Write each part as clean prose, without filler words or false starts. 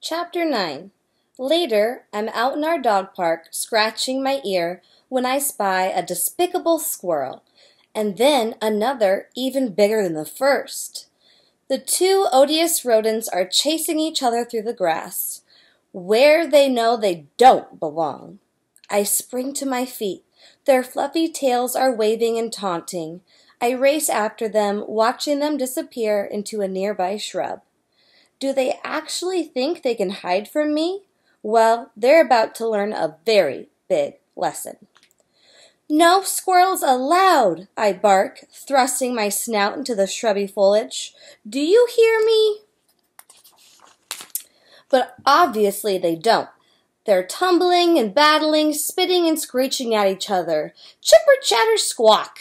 Chapter 9. Later, I'm out in our dog park, scratching my ear, when I spy a despicable squirrel, and then another even bigger than the first. The two odious rodents are chasing each other through the grass, where they know they don't belong. I spring to my feet. Their fluffy tails are waving and taunting. I race after them, watching them disappear into a nearby shrub. Do they actually think they can hide from me? Well, they're about to learn a very big lesson. "No squirrels allowed!" I bark, thrusting my snout into the shrubby foliage. "Do you hear me?" But obviously they don't. They're tumbling and battling, spitting and screeching at each other. Chipper chatter squawk.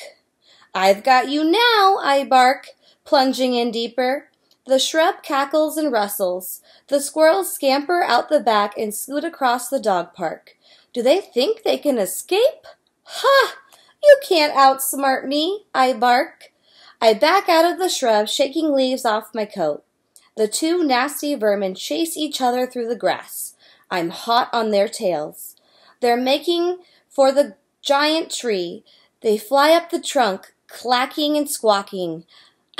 "I've got you now," I bark, plunging in deeper. The shrub cackles and rustles. The squirrels scamper out the back and scoot across the dog park. Do they think they can escape? "Ha! You can't outsmart me," I bark. I back out of the shrub, shaking leaves off my coat. The two nasty vermin chase each other through the grass. I'm hot on their tails. They're making for the giant tree. They fly up the trunk, clacking and squawking.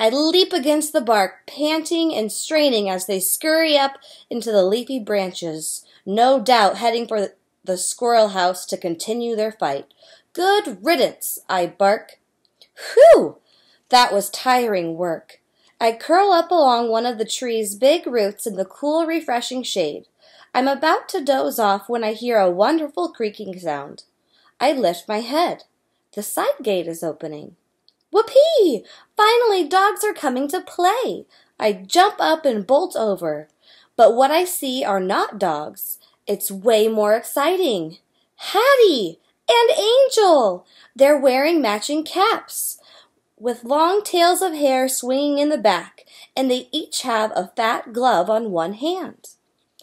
I leap against the bark, panting and straining as they scurry up into the leafy branches, no doubt heading for the squirrel house to continue their fight. "Good riddance," I bark. Whew! That was tiring work. I curl up along one of the tree's big roots in the cool, refreshing shade. I'm about to doze off when I hear a wonderful creaking sound. I lift my head. The side gate is opening. Whoopee! Finally, dogs are coming to play. I jump up and bolt over. But what I see are not dogs. It's way more exciting. Hattie and Angel! They're wearing matching caps, with long tails of hair swinging in the back, and they each have a fat glove on one hand.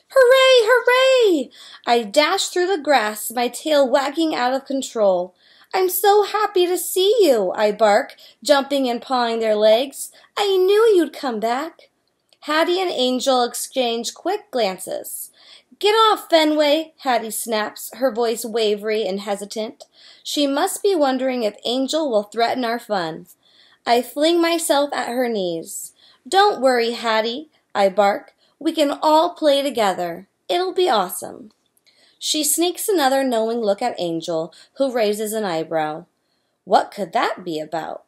Hooray! Hooray! I dash through the grass, my tail wagging out of control. "I'm so happy to see you," I bark, jumping and pawing their legs. "I knew you'd come back." Hattie and Angel exchange quick glances. "Get off, Fenway," Hattie snaps, her voice wavery and hesitant. She must be wondering if Angel will threaten our fun. I fling myself at her knees. "Don't worry, Hattie," I bark. "We can all play together. It'll be awesome." She sneaks another knowing look at Angel, who raises an eyebrow. What could that be about?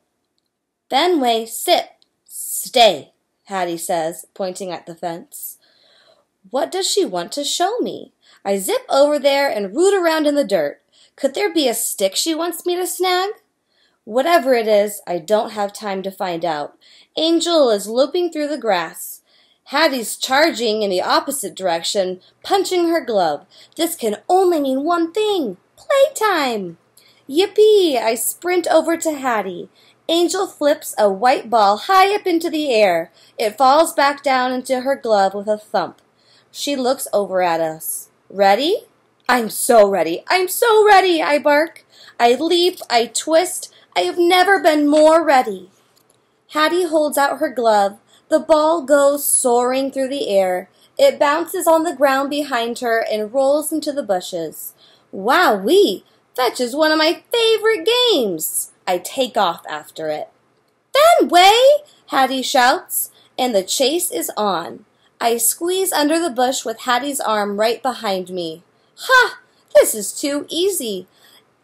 "Fenway, sit." "Stay," Hattie says, pointing at the fence. What does she want to show me? I zip over there and root around in the dirt. Could there be a stick she wants me to snag? Whatever it is, I don't have time to find out. Angel is looping through the grass. Hattie's charging in the opposite direction, punching her glove. This can only mean one thing: playtime! Yippee! I sprint over to Hattie. Angel flips a white ball high up into the air. It falls back down into her glove with a thump. She looks over at us. "Ready?" "I'm so ready! I'm so ready!" I bark. I leap, I twist. I have never been more ready. Hattie holds out her glove. The ball goes soaring through the air. It bounces on the ground behind her and rolls into the bushes. Wowee! Fetch is one of my favorite games. I take off after it. "Fenway!" Hattie shouts, and the chase is on. I squeeze under the bush with Hattie's arm right behind me. Ha! This is too easy.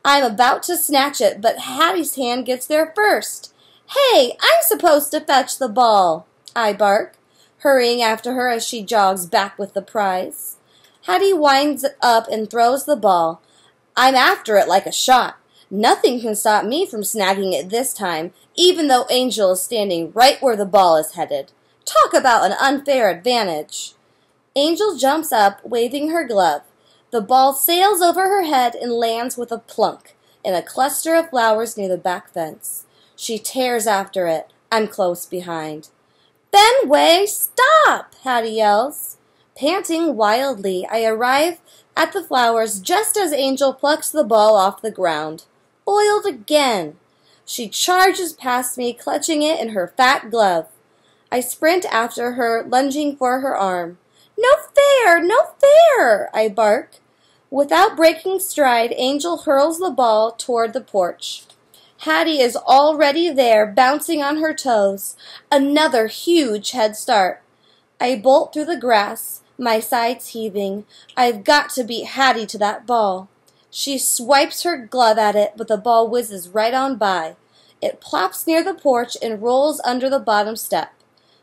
I'm about to snatch it, but Hattie's hand gets there first. "Hey, I'm supposed to fetch the ball," I bark, hurrying after her as she jogs back with the prize. Hattie winds up and throws the ball. I'm after it like a shot. Nothing can stop me from snagging it this time, even though Angel is standing right where the ball is headed. Talk about an unfair advantage. Angel jumps up, waving her glove. The ball sails over her head and lands with a plunk in a cluster of flowers near the back fence. She tears after it. I'm close behind. "Fenway, stop!" Hattie yells. Panting wildly, I arrive at the flowers just as Angel plucks the ball off the ground. Foiled again. She charges past me, clutching it in her fat glove. I sprint after her, lunging for her arm. "No fair! fair, no fair, I bark. Without breaking stride, Angel hurls the ball toward the porch. Hattie is already there, bouncing on her toes. Another huge head start. I bolt through the grass, my sides heaving. I've got to beat Hattie to that ball. She swipes her glove at it, but the ball whizzes right on by. It plops near the porch and rolls under the bottom step.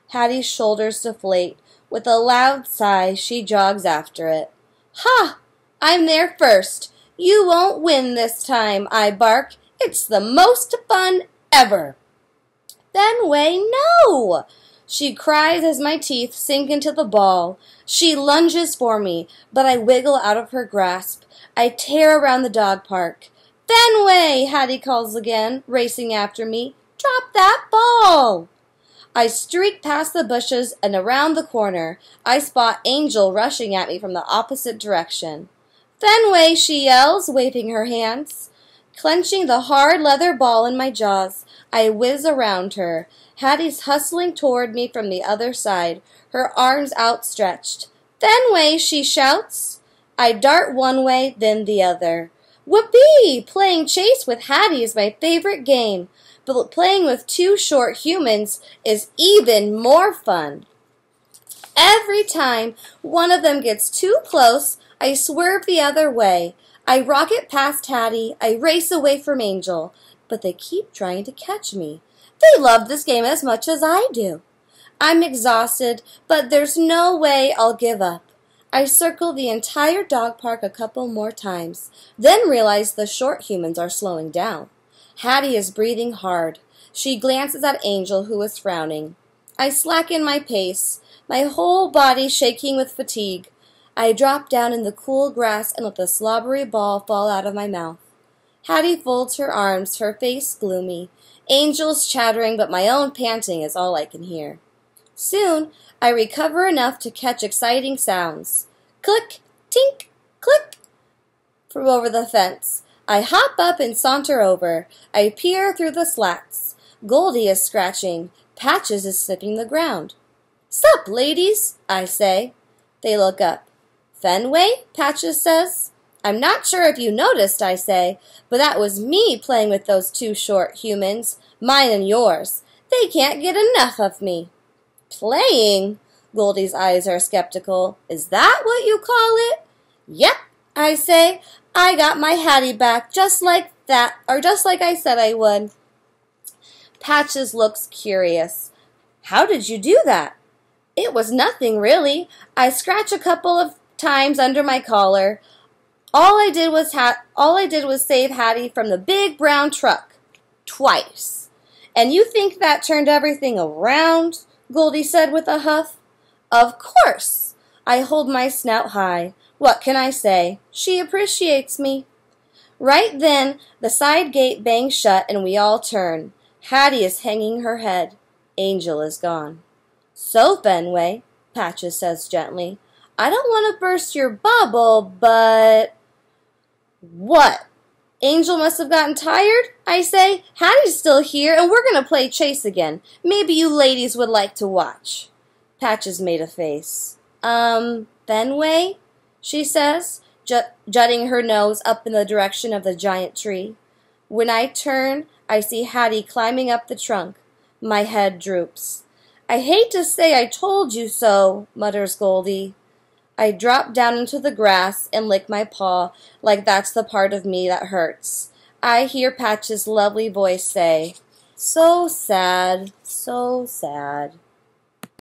Hattie's shoulders deflate. With a loud sigh, she jogs after it. Ha! I'm there first. You won't win this time, I bark. It's the most fun ever. Fenway, no! She cries as my teeth sink into the ball. She lunges for me, but I wiggle out of her grasp. I tear around the dog park. Fenway, Hattie calls again, racing after me. Drop that ball! I streak past the bushes and around the corner. I spot Angel rushing at me from the opposite direction. Fenway, she yells, waving her hands. Clenching the hard leather ball in my jaws, I whiz around her. Hattie's hustling toward me from the other side, her arms outstretched. Fenway, she shouts. I dart one way, then the other. Whoopee! Playing chase with Hattie is my favorite game, but playing with two short humans is even more fun. Every time one of them gets too close, I swerve the other way. I rocket past Hattie. I race away from Angel, but they keep trying to catch me. They love this game as much as I do. I'm exhausted, but there's no way I'll give up. I circle the entire dog park a couple more times, then realize the short humans are slowing down. Hattie is breathing hard. She glances at Angel, who is frowning. I slacken my pace, my whole body shaking with fatigue. I drop down in the cool grass and let the slobbery ball fall out of my mouth. Hattie folds her arms, her face gloomy. Angel's chattering, but my own panting is all I can hear. Soon, I recover enough to catch exciting sounds. Click, tink, click. From over the fence, I hop up and saunter over. I peer through the slats. Goldie is scratching. Patches is sniffing the ground. Sup, ladies, I say. They look up. Fenway, Patches says. I'm not sure if you noticed, I say, but that was me playing with those two short humans, mine and yours. They can't get enough of me. Playing? Goldie's eyes are skeptical. Is that what you call it? Yep, I say. I got my Hattie back just like that, or just like I said I would. Patches looks curious. How did you do that? It was nothing, really. I scratched a couple of times under my collar. All I did was save Hattie from the big brown truck. Twice. And you think that turned everything around? Goldie said with a huff. Of course. I hold my snout high. What can I say? She appreciates me. Right then, the side gate bangs shut and we all turn. Hattie is hanging her head. Angel is gone. So, Fenway, Patches says gently, I don't want to burst your bubble, but... What? Angel must have gotten tired, I say. Hattie's still here, and we're going to play chase again. Maybe you ladies would like to watch. Patches made a face. Fenway? She says, jutting her nose up in the direction of the giant tree. When I turn, I see Hattie climbing up the trunk. My head droops. I hate to say I told you so, mutters Goldie. I drop down into the grass and lick my paw like that's the part of me that hurts. I hear Patch's lovely voice say, so sad, so sad.